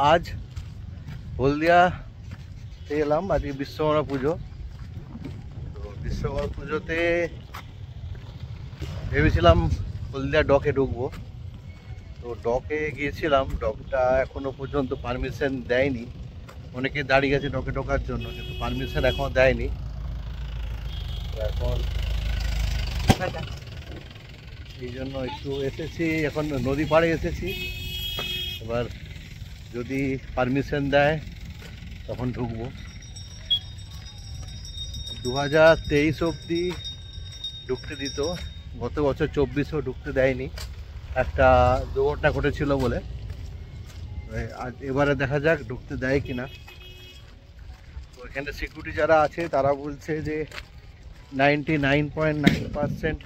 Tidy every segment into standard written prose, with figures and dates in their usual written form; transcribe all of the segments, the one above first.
আজ হলদিয়াতে এলাম, আজকে বিশ্বকর্মা পুজো। তো বিশ্বকর্মা পুজোতে ভেবেছিলাম হলদিয়া ডকে ঢুকবো। তো ডকে গিয়েছিলাম, ডকটা এখনো পর্যন্ত পারমিশন দেয়নি। অনেকে দাঁড়িয়ে গেছে ডকে ঢোকার জন্য, কিন্তু পারমিশন এখনো দেয়নি। তো এখন এই জন্য একটু এসেছি, এখন নদী পাড়ে এসেছি। এবার যদি পারমিশন দেয় তখন ঢুকবো। 2023 অবধি ঢুকতে দিত, গত বছর 24-এও ঢুকতে দেয়নি, একটা দুর্ঘটনা ঘটেছিল বলে। আজ এবারে দেখা যাক ঢুকতে দেয় কিনা। তো এখানে সিকিউরিটি যারা আছে তারা বলছে যে 99.9%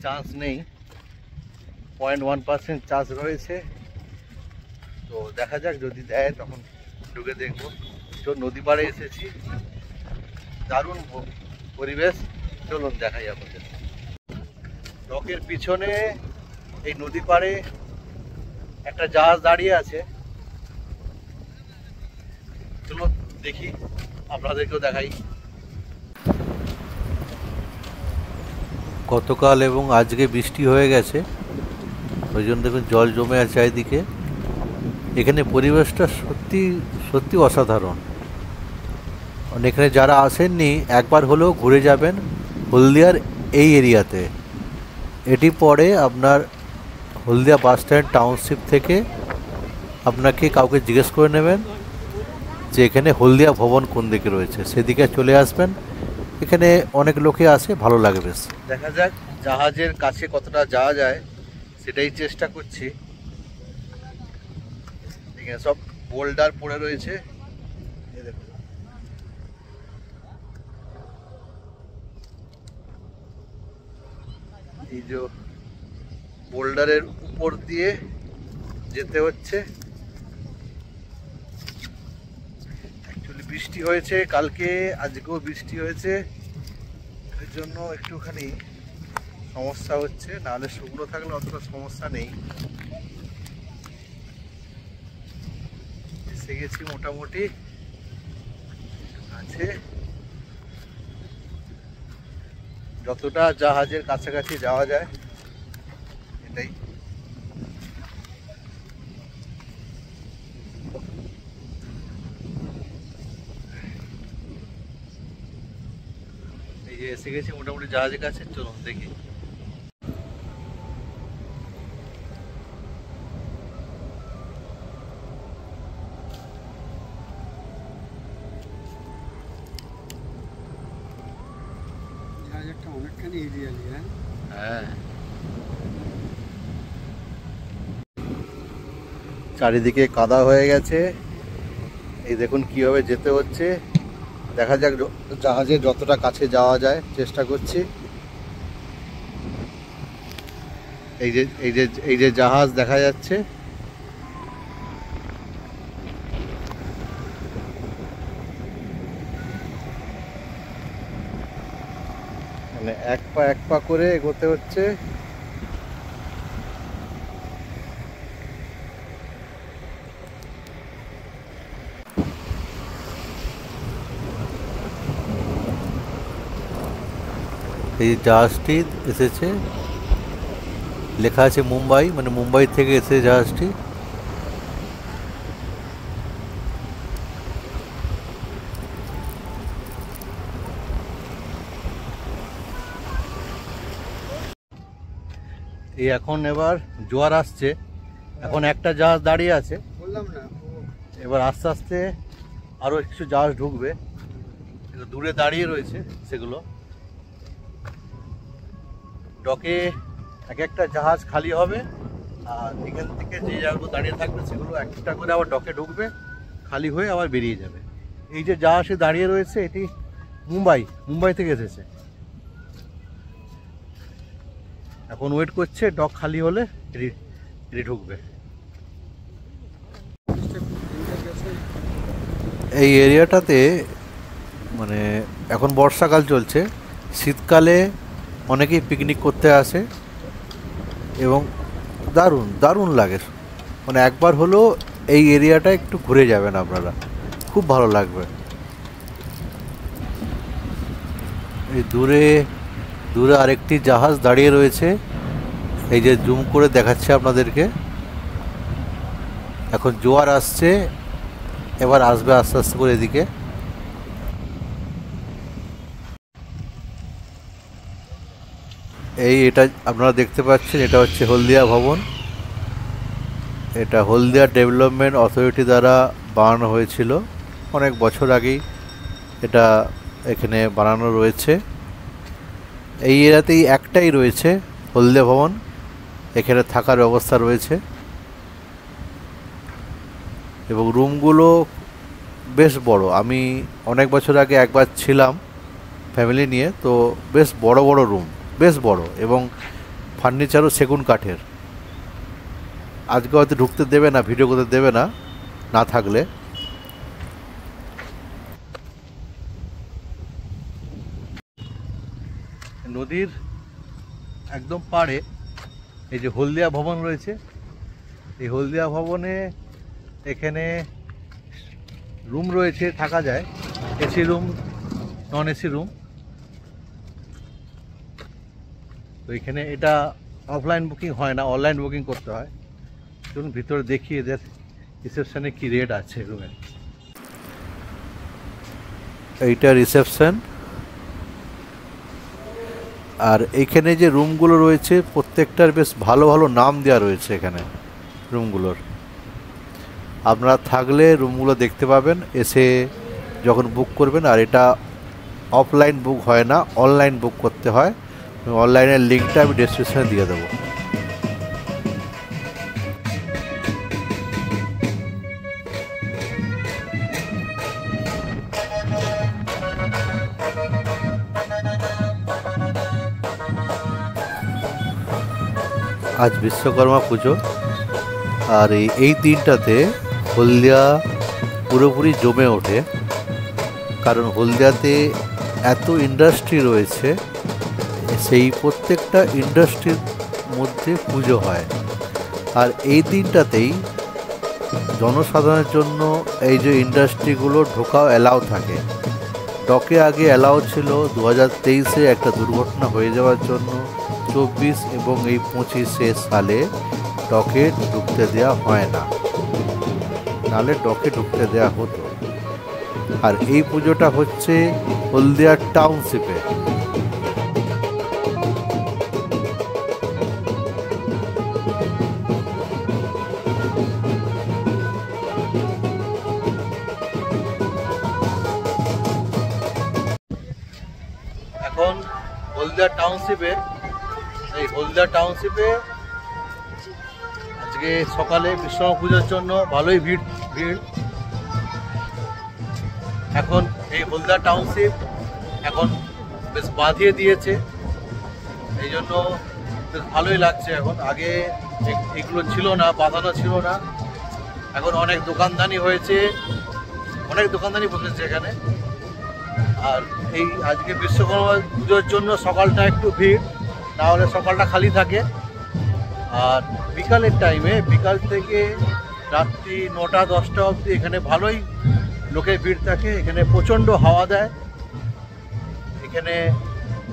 চান্স নেই, 0.1% চান্স রয়েছে। তো দেখা যাক, যদি দেয় তখন ঢুকে দেখবো। তো নদী পাড়ে এসেছি, দারুণ পরিবেশ, চলুন দেখাই আপনাদের। ডকের পিছনে এই নদী পাড়ে একটা জাহাজ দাঁড়িয়ে আছে, চলুন দেখি, আপনাদেরকেও দেখাই। গতকাল এবং আজকে বৃষ্টি হয়ে গেছে, ওই জন্য দেখুন জল জমে আছে চারিদিকে। এখানে পরিবেশটা সত্যি সত্যি অসাধারণ। এখানে যারা আসেননি একবার হলেও ঘুরে যাবেন হলদিয়ার এই এরিয়াতে। এটি পরে আপনার হলদিয়া বাস স্ট্যান্ড টাউনশিপ থেকে আপনাকে কাউকে জিজ্ঞেস করে নেবেন যে এখানে হলদিয়া ভবন কোন দিকে রয়েছে, সেদিকে চলে আসবেন। এখানে অনেক লোকে আসে, ভালো লাগে বেশ। দেখা যাক জাহাজের কাছে কতটা যাওয়া যায়, সেটাই চেষ্টা করছি। এখানে সব বোল্ডার পড়ে রয়েছে, এই যে বোল্ডারের উপর দিয়ে যেতে হচ্ছে। অ্যাকচুয়ালি বৃষ্টি হয়েছে কালকে, আজকেও বৃষ্টি হয়েছে, এর জন্য একটুখানি সমস্যা হচ্ছে, নাহলে শুকনো থাকলে অতটা সমস্যা নেই। এসে গেছি মোটামুটি আছে, যতটা জাহাজের কাছাকাছি যাওয়া যায় এটাই। এই যে এসে গেছি মোটামুটি জাহাজের কাছে, চলুন দেখি। হ্যাঁ, চারিদিকে কাদা হয়ে গেছে, এই দেখুন কিভাবে যেতে হচ্ছে। দেখা যাক, জাহাজে যতটা কাছে যাওয়া যায় চেষ্টা করছি। এই যে জাহাজ দেখা যাচ্ছে, মানে এক পা করে এগোতে হচ্ছে। এই জাহাজটি এসেছে, লেখা আছে মুম্বাই, মানে মুম্বাই থেকে এসেছে জাহাজটি। এই এখন এবার জোয়ার আসছে, এখন একটা জাহাজ দাঁড়িয়ে আছে, এবার আস্তে আস্তে আরো কিছু জাহাজ ঢুকবে, দূরে দাঁড়িয়ে রয়েছে সেগুলো। ডকে এক একটা জাহাজ খালি হবে, আর এখান থেকে যে জাহাজগুলো দাঁড়িয়ে থাকবে সেগুলো একটা করে আবার ডকে ঢুকবে, খালি হয়ে আবার বেরিয়ে যাবে। এই যে জাহাজে দাঁড়িয়ে রয়েছে এটি মুম্বাই থেকে এসেছে, এখন ওয়েট করছে ডক খালি হলে এটি ঢুকবে। এই এরিয়াটাতে মানে এখন বর্ষাকাল চলছে, শীতকালে অনেকেই পিকনিক করতে আসে এবং দারুণ দারুণ লাগে। মানে একবার হলেও এই এরিয়াটা একটু ঘুরে যাবেন আপনারা, খুব ভালো লাগবে। এই দূরে দূরে আরেকটি জাহাজ দাঁড়িয়ে রয়েছে, এই যে জুম করে দেখাচ্ছে আপনাদেরকে। এখন জোয়ার আসছে, এবার আসবে আস্তে আস্তে করে এদিকে। এটা আপনারা দেখতে পাচ্ছেন, এটা হচ্ছে হলদিয়া ভবন। এটা হলদিয়া ডেভেলপমেন্ট অথরিটি দ্বারা বানানো হয়েছিল অনেক বছর আগেই, এটা এখানে বানানো রয়েছে। এই এরিয়াতেই একটাই রয়েছে হলদিয়া ভবন, এখানে থাকার ব্যবস্থা রয়েছে এবং রুমগুলো বেশ বড়। আমি অনেক বছর আগে একবার ছিলাম ফ্যামিলি নিয়ে, তো বেশ বড় বড় রুম, বেশ বড়, এবং ফার্নিচারও সেগুন কাঠের। আজকে হয়তো ঢুকতে দেবে না, ভিডিও করতে দেবে না, না থাকলে। নদীর একদম পাড়ে এই যে হলদিয়া ভবন রয়েছে, এই হলদিয়া ভবনে এখানে রুম রয়েছে, থাকা যায়, AC room, non AC room. তো এখানে এটা অফলাইন বুকিং হয় না, অনলাইন বুকিং করতে হয়। চলুন ভিতরে দেখি এদের রিসেপশনে কি রেট আছে রুমের। এইটা রিসেপশন, আর এইখানে যে রুমগুলো রয়েছে প্রত্যেকটার বেশ ভালো ভালো নাম দেওয়া রয়েছে এখানে রুমগুলোর। আপনারা থাকলে রুমগুলো দেখতে পাবেন এসে যখন বুক করবেন। আর এটা অফলাইন বুক হয় না, অনলাইন বুক করতে হয়। অনলাইনের লিঙ্কটা আমি ডেসক্রিপশনে দিয়ে দেবো। আজ বিশ্বকর্মা পুজো, আর এই দিনটাতে হলদিয়া পুরোপুরি জমে ওঠে, কারণ হলদিয়াতে এত ইন্ডাস্ট্রি রয়েছে, সেই প্রত্যেকটা ইন্ডাস্ট্রির মধ্যে পুজো হয়। আর এই দিনটাতেই জনসাধারণের জন্য এই যে ইন্ডাস্ট্রিগুলো ঢোকাও অ্যালাউ থাকে। ডকে আগে অ্যালাউ ছিল, 2023-এ একটা দুর্ঘটনা হয়ে যাওয়ার জন্য 24 এবং এই 25 সালে ডকে ঢুকতে দেওয়া হয় না, নাহলে ডকে ঢুকতে দেওয়া হতো। আর এই পুজোটা হচ্ছে হলদিয়া টাউনশিপে। এখন হলদিয়া টাউনশিপে, এই হলদিয়া টাউনশিপে আজকে সকালে বিশ্বকর্মা পুজোর জন্য ভালোই ভিড়। এখন এই হলদিয়া টাউনশিপ এখন বেশ বাঁধিয়ে দিয়েছে, এই জন্য বেশ ভালোই লাগছে। এখন আগে এগুলো ছিল না, বাঁধানো ছিল না। এখন অনেক দোকানদানি হয়েছে, অনেক দোকানদানি বসেছে এখানে। আর এই আজকে বিশ্বকর্মা পুজোর জন্য সকালটা একটু ভিড়, না হলে সকালটা খালি থাকে। আর বিকালের টাইমে, বিকাল থেকে রাত্রি 9টা-10টা অবধি এখানে ভালোই লোকের ভিড় থাকে। এখানে প্রচণ্ড হাওয়া দেয়, এখানে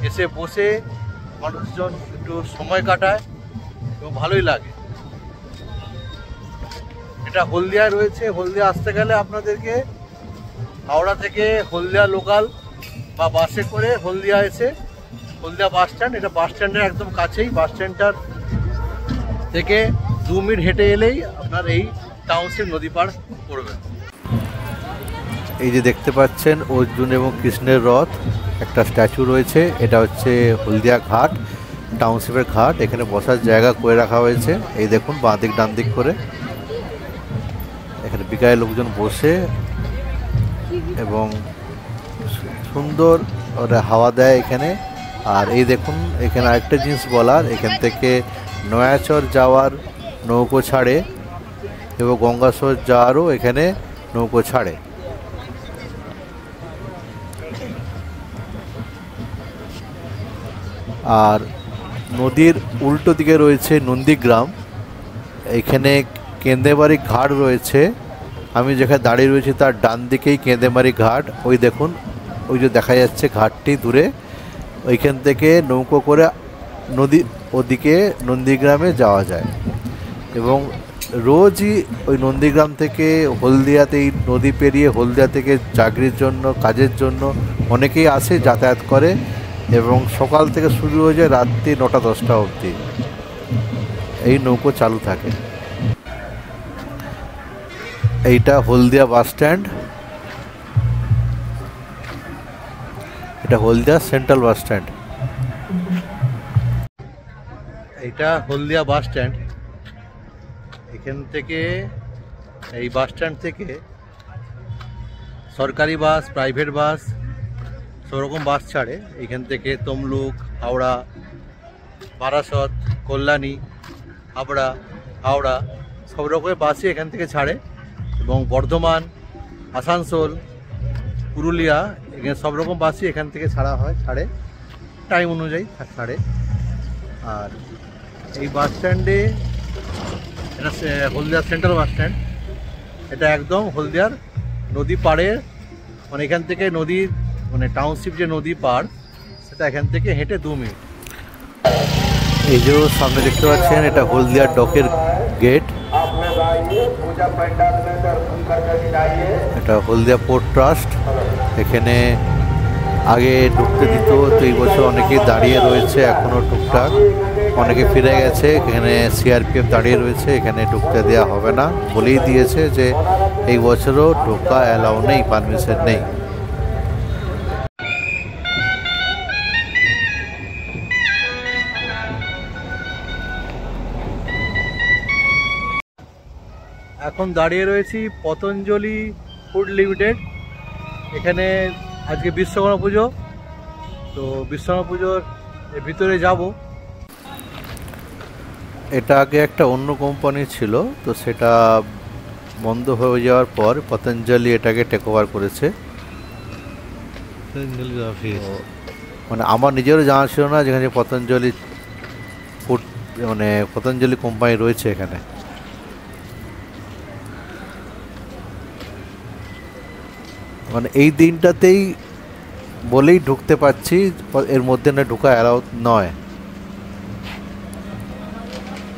এসে বসে মানুষজন একটু সময় কাটায় এবং ভালোই লাগে। এটা হলদিয়ায় রয়েছে। হলদিয়া আসতে গেলে আপনাদেরকে হাওড়া থেকে হলদিয়া লোকাল বা বাসে করে হলদিয়া এসে হলদিয়া বাস স্ট্যান্ড, এটা বাস স্ট্যান্ডের একদম কাছেই, বাস স্ট্যান্ডটার থেকে 2 মিনিট হেঁটে এলেই আপনার এই টাউনশিপ নদী পার পড়বে। এই যে দেখতে পাচ্ছেন অর্জুন এবং কৃষ্ণের রথ, একটা স্ট্যাচু রয়েছে। এটা হচ্ছে হলদিয়া ঘাট, টাউনশিপের ঘাট। এখানে বসার জায়গা করে রাখা হয়েছে, এই দেখুন বাঁ দিক ডান দিক করে। এখানে বিকালে লোকজন বসে এবং সুন্দর হাওয়া দেয় এখানে। আর এই দেখুন এখানে আরেকটা জিনিস বলার, এখান থেকে নয়াচর যাওয়ার নৌকো ছাড়ে এবং গঙ্গাসর যাওয়ারও এখানে নৌকো ছাড়ে। আর নদীর উল্টো দিকে রয়েছে নন্দীগ্রাম। এখানে কেন্দেমারি ঘাট রয়েছে। আমি যেখানে দাঁড়িয়ে রয়েছি তার ডান দিকেই কেন্দেমারি ঘাট। ওই দেখুন, ওই যে দেখা যাচ্ছে ঘাটটি দূরে। ওইখান থেকে নৌকো করে নদী ওদিকে নন্দীগ্রামে যাওয়া যায় এবং রোজই ওই নন্দীগ্রাম থেকে হলদিয়াতে, এই নদী পেরিয়ে হলদিয়া থেকে চাকরির জন্য, কাজের জন্য অনেকেই আসে, যাতায়াত করে এবং সকাল থেকে শুরু হয়ে যায় রাত্রি 9টা-10টা অবধি এই নৌকো চালু থাকে। এইটা হলদিয়া বাস স্ট্যান্ড, এটা হলদিয়া সেন্ট্রাল বাস স্ট্যান্ড। এটা হলদিয়া বাস স্ট্যান্ড। এখান থেকে, এই বাস স্ট্যান্ড থেকে সরকারি বাস, প্রাইভেট বাস, সব রকম বাস ছাড়ে। এখান থেকে তমলুক, হাওড়া, বারাসত, কল্যাণী, হাওড়া সব রকমের বাসই এখান থেকে ছাড়ে এবং বর্ধমান, আসানসোল, পুরুলিয়া, এখানে সব রকম বাসই এখান থেকে ছাড়ে টাইম অনুযায়ী ছাড়ে। আর এই বাস স্ট্যান্ডে, এটা হলদিয়া সেন্ট্রাল বাস স্ট্যান্ড। এটা একদম হলদিয়ার নদী পাড়ে, মানে এখান থেকে নদীর, মানে টাউনশিপ যে নদী পাড়, সেটা এখান থেকে হেঁটে 2 মিনিট। এই যে সামনে দেখতে পাচ্ছেন, এটা হলদিয়ার ডকের গেট। এটা হলদিয়া পোর্ট ট্রাস্ট। এখানে আগে ঢুকতে দিত, তো এই বছর অনেকেই দাঁড়িয়ে রয়েছে এখনও টুকটাক, অনেকে ফিরে গেছে। এখানে সিআরপিএফ দাঁড়িয়ে রয়েছে, এখানে ঢুকতে দেওয়া হবে না বলেই দিয়েছে যে এই বছরও ঢোকা অ্যালাউ নেই, পারমিশন নেই। এখন দাঁড়িয়ে রয়েছি পতঞ্জলি ফুড লিমিটেড। এখানে আজকে বিশ্বকর্মা পুজো, তো বিশ্বকর্মা পুজোর ভিতরে যাব। এটা আগে একটা অন্য কোম্পানি ছিল, তো সেটা বন্ধ হয়ে যাওয়ার পর পতঞ্জলি এটাকে টেক ওভার করেছে। মানে আমার নিজেরও জানা ছিল না যেখানে পতঞ্জলি ফুড, মানে পতঞ্জলি কোম্পানি রয়েছে এখানে। মানে এই দিনটাতেই বলেই ঢুকতে পারছি, এর মধ্যে না ঢোকা অ্যালাউ নয়।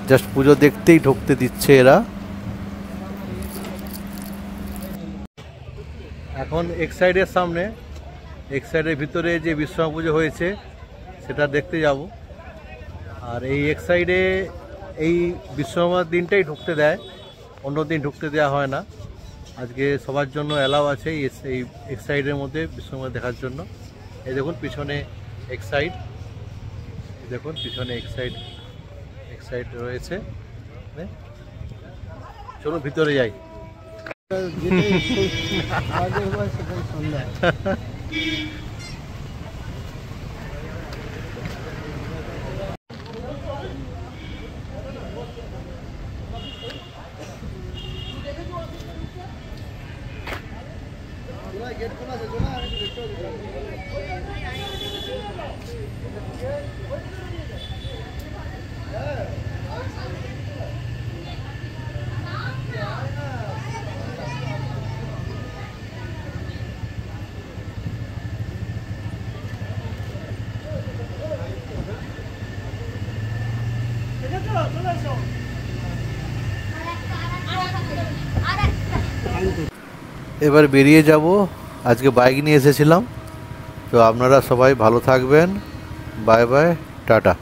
জাস্ট পুজো দেখতেই ঢুকতে দিচ্ছে এরা। এখন এক্সাইডের সামনে, এক্সাইডের ভিতরে যে বিশ্বকর্মা পুজো হয়েছে সেটা দেখতে যাব। আর এই এক্সাইডে এই বিশ্বকর্মার দিনটাই ঢুকতে দেয়, অন্য দিন ঢুকতে দেওয়া হয় না। আজকে সবার জন্য অ্যালাউ আছে এই এক্সাইডের মধ্যে বিশ্বকর্মা দেখার জন্য। এই দেখুন পিছনে এক্সাইড, দেখুন পিছনে এক্সাইড রয়েছে। চলুন ভিতরে যাই। এবার বেরিয়ে যাব। আজকে বাইক নিয়ে এসেছিলাম। তো আপনারা সবাই ভালো থাকবেন। Bye bye, tata.